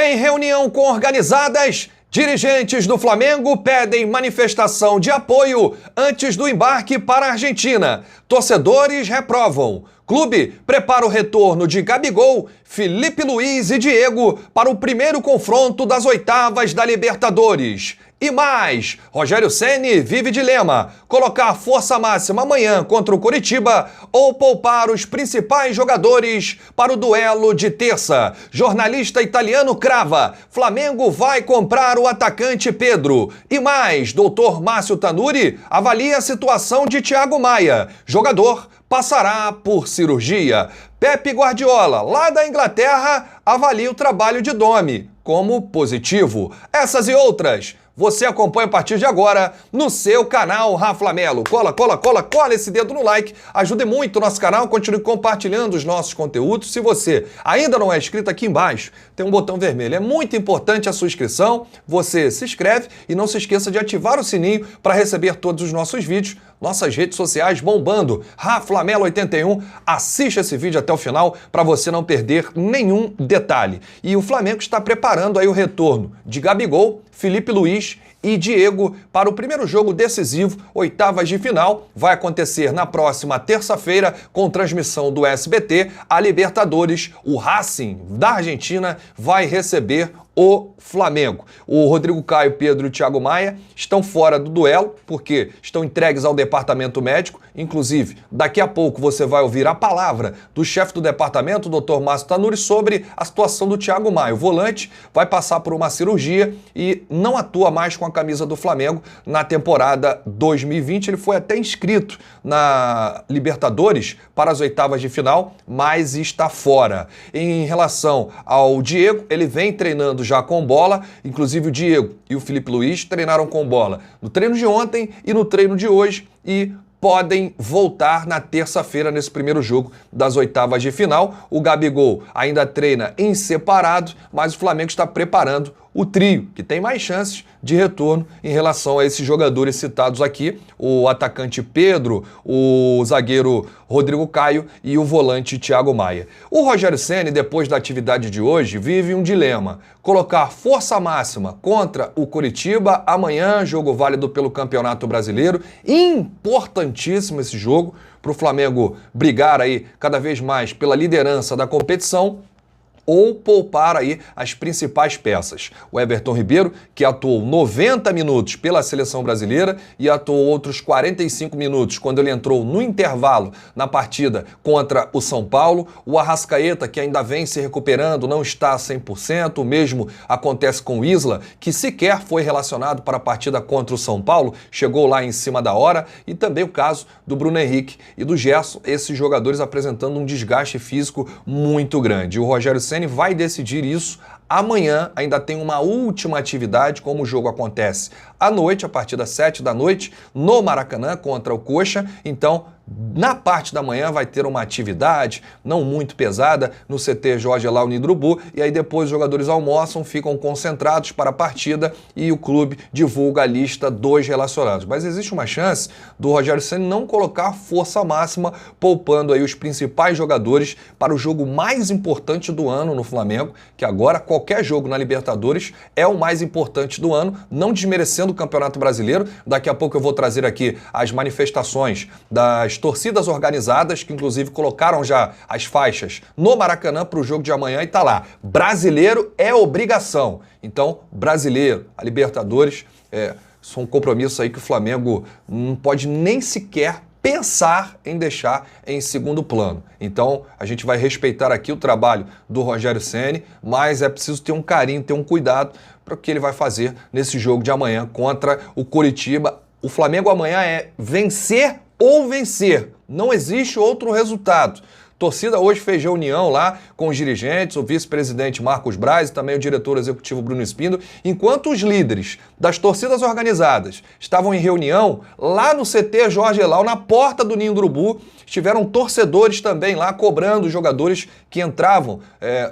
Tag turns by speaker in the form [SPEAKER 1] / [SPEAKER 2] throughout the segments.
[SPEAKER 1] Em reunião com organizadas, dirigentes do Flamengo pedem manifestação de apoio antes do embarque para a Argentina. Torcedores reprovam. Clube prepara o retorno de Gabigol, Felipe Luiz e Diego para o primeiro confronto das oitavas da Libertadores. E mais, Rogério Ceni vive dilema: colocar força máxima amanhã contra o Coritiba ou poupar os principais jogadores para o duelo de terça. Jornalista italiano crava: Flamengo vai comprar o atacante Pedro. E mais, doutor Márcio Tanuri avalia a situação de Thiago Maia. Jogador passará por cirurgia. Pep Guardiola, lá da Inglaterra, avalia o trabalho de Domi como positivo. Essas e outras você acompanha a partir de agora no seu canal Raflamelo. Cola esse dedo no like, ajude muito o nosso canal, continue compartilhando os nossos conteúdos. Se você ainda não é inscrito, aqui embaixo tem um botão vermelho. É muito importante a sua inscrição, você se inscreve e não se esqueça de ativar o sininho para receber todos os nossos vídeos, nossas redes sociais bombando. Raflamelo81, assista esse vídeo até o final para você não perder nenhum detalhe. E o Flamengo está preparando aí o retorno de Gabigol, Felipe Luiz e Diego para o primeiro jogo decisivo, oitavas de final. Vai acontecer na próxima terça-feira com transmissão do SBT. A Libertadores, o Racing da Argentina vai receber o Flamengo. O Rodrigo Caio, Pedro e o Thiago Maia estão fora do duelo porque estão entregues ao departamento médico. Inclusive, daqui a pouco você vai ouvir a palavra do chefe do departamento, o Dr. Márcio Tanuri, sobre a situação do Thiago Maia. O volante vai passar por uma cirurgia e não atua mais com a camisa do Flamengo na temporada 2020. Ele foi até inscrito na Libertadores para as oitavas de final, mas está fora. Em relação ao Diego, ele vem treinando já com bola, inclusive o Diego e o Felipe Luiz treinaram com bola no treino de ontem e no treino de hoje e podem voltar na terça-feira nesse primeiro jogo das oitavas de final. O Gabigol ainda treina em separado, mas o Flamengo está preparando o trio, que tem mais chances de retorno em relação a esses jogadores citados aqui, o atacante Pedro, o zagueiro Rodrigo Caio e o volante Thiago Maia. O Rogério Ceni, depois da atividade de hoje, vive um dilema: colocar força máxima contra o Coritiba amanhã, jogo válido pelo Campeonato Brasileiro, importantíssimo esse jogo para o Flamengo brigar aí cada vez mais pela liderança da competição, ou poupar aí as principais peças. O Everton Ribeiro, que atuou 90 minutos pela seleção brasileira e atuou outros 45 minutos quando ele entrou no intervalo na partida contra o São Paulo. O Arrascaeta, que ainda vem se recuperando, não está a 100%. O mesmo acontece com o Isla, que sequer foi relacionado para a partida contra o São Paulo, chegou lá em cima da hora. E também o caso do Bruno Henrique e do Gerson, esses jogadores apresentando um desgaste físico muito grande. O Rogério Ceni vai decidir isso amanhã. Ainda tem uma última atividade, como o jogo acontece à noite, a partir das 7 da noite, no Maracanã contra o Coxa. Então, na parte da manhã vai ter uma atividade não muito pesada no CT Jorge Elao Nidrubu, e aí depois os jogadores almoçam, ficam concentrados para a partida e o clube divulga a lista dos relacionados. Mas existe uma chance do Rogério Ceni não colocar força máxima, poupando aí os principais jogadores para o jogo mais importante do ano no Flamengo, que agora qualquer jogo na Libertadores é o mais importante do ano, não desmerecendo o Campeonato Brasileiro. Daqui a pouco eu vou trazer aqui as manifestações das torcidas organizadas, que inclusive colocaram já as faixas no Maracanã para o jogo de amanhã, e tá lá: brasileiro é obrigação. Então, brasileiro, a Libertadores, são compromissos aí que o Flamengo não pode nem sequer pensar em deixar em segundo plano. Então, a gente vai respeitar aqui o trabalho do Rogério Ceni, mas é preciso ter um carinho, ter um cuidado para o que ele vai fazer nesse jogo de amanhã contra o Coritiba. O Flamengo amanhã é vencer ou vencer. Não existe outro resultado. A torcida hoje fez reunião lá com os dirigentes, o vice-presidente Marcos Braz e também o diretor executivo Bruno Espindo, enquanto os líderes das torcidas organizadas estavam em reunião lá no CT Jorge Elao, na porta do Ninho do Urubu. Tiveram torcedores também lá cobrando os jogadores que entravam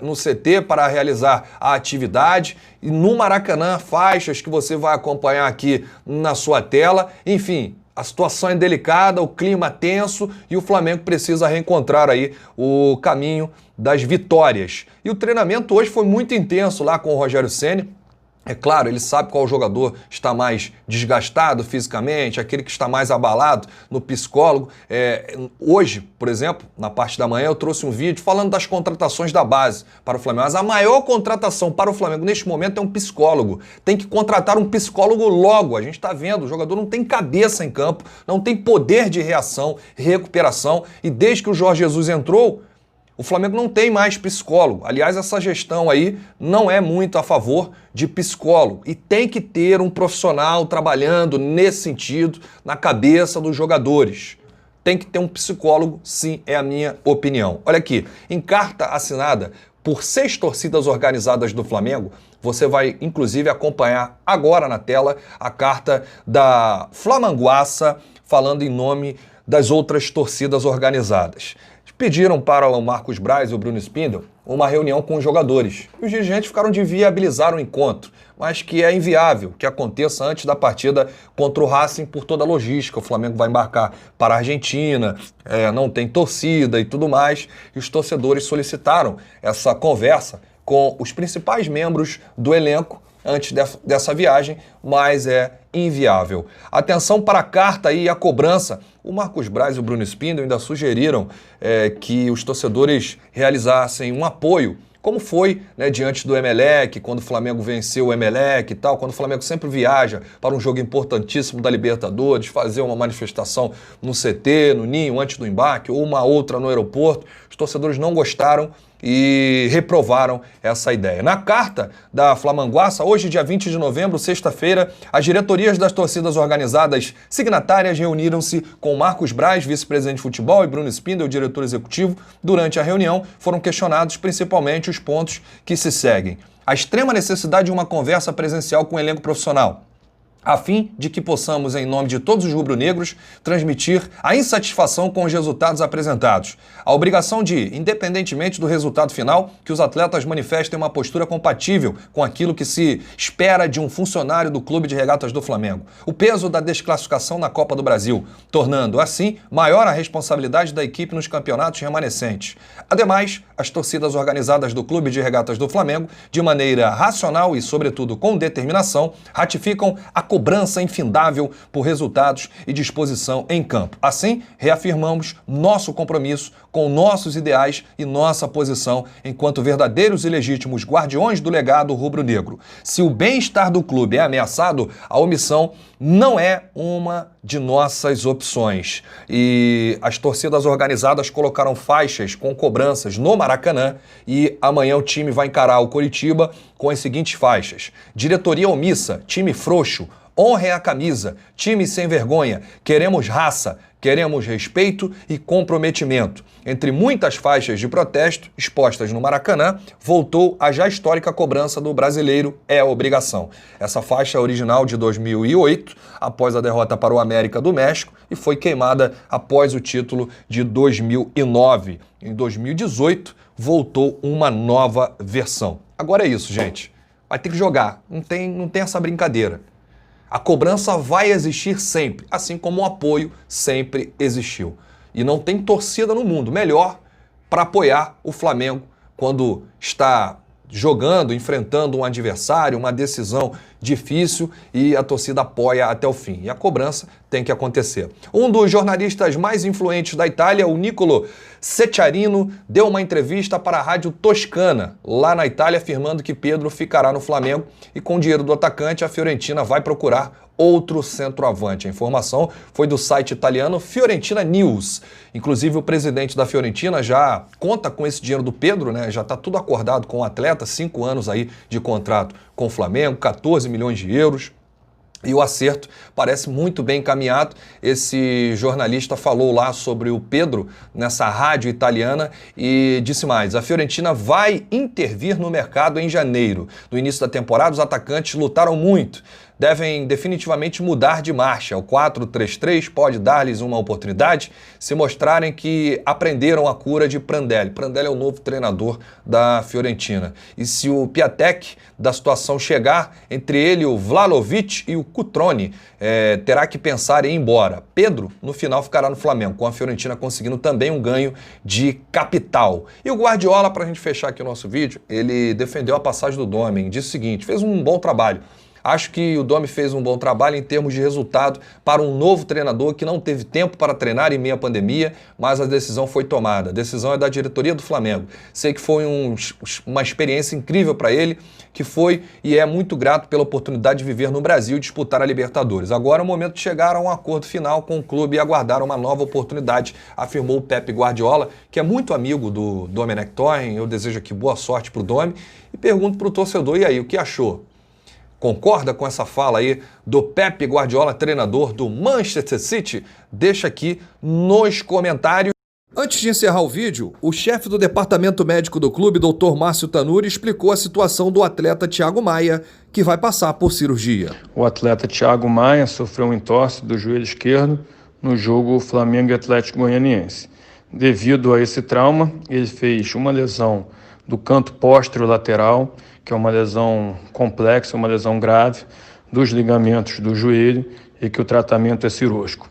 [SPEAKER 1] no CT para realizar a atividade. E no Maracanã, faixas que você vai acompanhar aqui na sua tela. Enfim, A situação é delicada, o clima tenso e o Flamengo precisa reencontrar aí o caminho das vitórias. E o treinamento hoje foi muito intenso lá com o Rogério Ceni. É claro, ele sabe qual jogador está mais desgastado fisicamente, aquele que está mais abalado no psicólogo. Hoje, por exemplo, na parte da manhã, eu trouxe um vídeo falando das contratações da base para o Flamengo. Mas a maior contratação para o Flamengo neste momento é um psicólogo. Tem que contratar um psicólogo logo. A gente está vendo, o jogador não tem cabeça em campo, não tem poder de reação, recuperação. E desde que o Jorge Jesus entrou, o Flamengo não tem mais psicólogo. Aliás, essa gestão aí não é muito a favor de psicólogo. E tem que ter um profissional trabalhando nesse sentido na cabeça dos jogadores. Tem que ter um psicólogo, sim, é a minha opinião. Olha aqui, em carta assinada por 6 torcidas organizadas do Flamengo, você vai, inclusive, acompanhar agora na tela a carta da Flamanguaça, falando em nome das outras torcidas organizadas. Pediram para o Marcos Braz e o Bruno Spindel uma reunião com os jogadores. E os dirigentes ficaram de viabilizar o encontro, mas que é inviável que aconteça antes da partida contra o Racing por toda a logística. O Flamengo vai embarcar para a Argentina, não tem torcida e tudo mais. E os torcedores solicitaram essa conversa com os principais membros do elenco antes dessa viagem, mas é inviável. Atenção para a carta e a cobrança. O Marcos Braz e o Bruno Spindel ainda sugeriram que os torcedores realizassem um apoio, como foi diante do Emelec, quando o Flamengo venceu o Emelec e tal, quando o Flamengo sempre viaja para um jogo importantíssimo da Libertadores, fazer uma manifestação no CT, no Ninho, antes do embarque, ou uma outra no aeroporto. Os torcedores não gostaram e reprovaram essa ideia. Na carta da Flamanguaça, hoje, dia 20 de novembro, sexta-feira, as diretorias das torcidas organizadas signatárias reuniram-se com Marcos Braz, vice-presidente de futebol, e Bruno Spindel, diretor executivo. Durante a reunião, foram questionados principalmente os pontos que se seguem: a extrema necessidade de uma conversa presencial com o elenco profissional, a fim de que possamos, em nome de todos os rubro-negros, transmitir a insatisfação com os resultados apresentados. A obrigação de, independentemente do resultado final, que os atletas manifestem uma postura compatível com aquilo que se espera de um funcionário do Clube de Regatas do Flamengo. O peso da desclassificação na Copa do Brasil, tornando, assim, maior a responsabilidade da equipe nos campeonatos remanescentes. Ademais, as torcidas organizadas do Clube de Regatas do Flamengo, de maneira racional e, sobretudo, com determinação, ratificam a cobrança infindável por resultados e disposição em campo. Assim, reafirmamos nosso compromisso com nossos ideais e nossa posição enquanto verdadeiros e legítimos guardiões do legado rubro-negro. Se o bem-estar do clube é ameaçado, a omissão não é uma de nossas opções. E as torcidas organizadas colocaram faixas com cobranças no Maracanã e amanhã o time vai encarar o Coritiba com as seguintes faixas: diretoria omissa, time frouxo, honrem a camisa, time sem vergonha, queremos raça, queremos respeito e comprometimento. Entre muitas faixas de protesto expostas no Maracanã, voltou a já histórica cobrança do brasileiro é obrigação. Essa faixa é original de 2008, após a derrota para o América do México, e foi queimada após o título de 2009. Em 2018, voltou uma nova versão. Agora é isso, gente. Vai ter que jogar. Não tem essa brincadeira. A cobrança vai existir sempre, assim como o apoio sempre existiu. E não tem torcida no mundo melhor para apoiar o Flamengo quando está jogando, enfrentando um adversário, uma decisão difícil, e a torcida apoia até o fim. E a cobrança tem que acontecer. Um dos jornalistas mais influentes da Itália, o Niccolò Ceccarino, deu uma entrevista para a rádio Toscana, lá na Itália, afirmando que Pedro ficará no Flamengo e com o dinheiro do atacante a Fiorentina vai procurar outro centroavante. A informação foi do site italiano Fiorentina News. Inclusive, o presidente da Fiorentina já conta com esse dinheiro do Pedro, já está tudo acordado com o atleta, 5 anos aí de contrato com o Flamengo, 14 milhões de euros. E o acerto parece muito bem encaminhado. Esse jornalista falou lá sobre o Pedro nessa rádio italiana e disse mais: a Fiorentina vai intervir no mercado em janeiro. No início da temporada, os atacantes lutaram muito. devem definitivamente mudar de marcha. O 4-3-3 pode dar-lhes uma oportunidade se mostrarem que aprenderam a cura de Prandelli. Prandelli é o novo treinador da Fiorentina. E se o Piatek, da situação chegar entre ele, o Vlahovic e o Cutrone, terá que pensar em ir embora. Pedro, no final, ficará no Flamengo, com a Fiorentina conseguindo também um ganho de capital. E o Guardiola, para a gente fechar aqui o nosso vídeo, ele defendeu a passagem do Domi, disse o seguinte: fez um bom trabalho. Acho que o Domi fez um bom trabalho em termos de resultado para um novo treinador que não teve tempo para treinar em meio à pandemia, mas a decisão foi tomada. A decisão é da diretoria do Flamengo. Sei que foi uma experiência incrível para ele, que foi e é muito grato pela oportunidade de viver no Brasil e disputar a Libertadores. Agora é o momento de chegar a um acordo final com o clube e aguardar uma nova oportunidade, afirmou o Pep Guardiola, que é muito amigo do Domenech Torren. Eu desejo aqui boa sorte para o Domi e pergunto para o torcedor, e aí, o que achou? Concorda com essa fala aí do Pep Guardiola, treinador do Manchester City? Deixa aqui nos comentários. Antes de encerrar o vídeo, o chefe do departamento médico do clube, Dr. Márcio Tanuri, explicou a situação do atleta Thiago Maia, que vai passar por cirurgia.
[SPEAKER 2] O atleta Thiago Maia sofreu um entorse do joelho esquerdo no jogo Flamengo e Atlético Goianiense. Devido a esse trauma, ele fez uma lesão do canto posterolateral, que é uma lesão complexa, uma lesão grave dos ligamentos do joelho e que o tratamento é cirúrgico.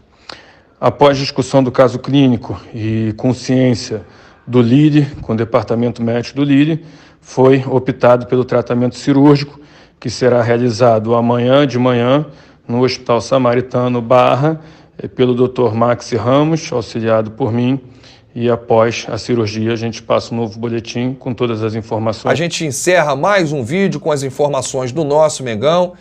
[SPEAKER 2] Após discussão do caso clínico e consciência do Lille, com o departamento médico do Lille, foi optado pelo tratamento cirúrgico, que será realizado amanhã de manhã no Hospital Samaritano Barra, pelo Dr. Maxi Ramos, auxiliado por mim. E após a cirurgia a gente passa um novo boletim com todas as informações.
[SPEAKER 1] A gente encerra mais um vídeo com as informações do nosso Mengão.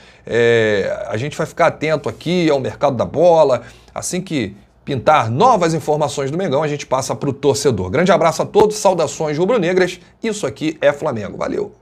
[SPEAKER 1] A gente vai ficar atento aqui ao mercado da bola. Assim que pintar novas informações do Mengão, a gente passa para o torcedor. Grande abraço a todos, saudações rubro-negras. Isso aqui é Flamengo. Valeu!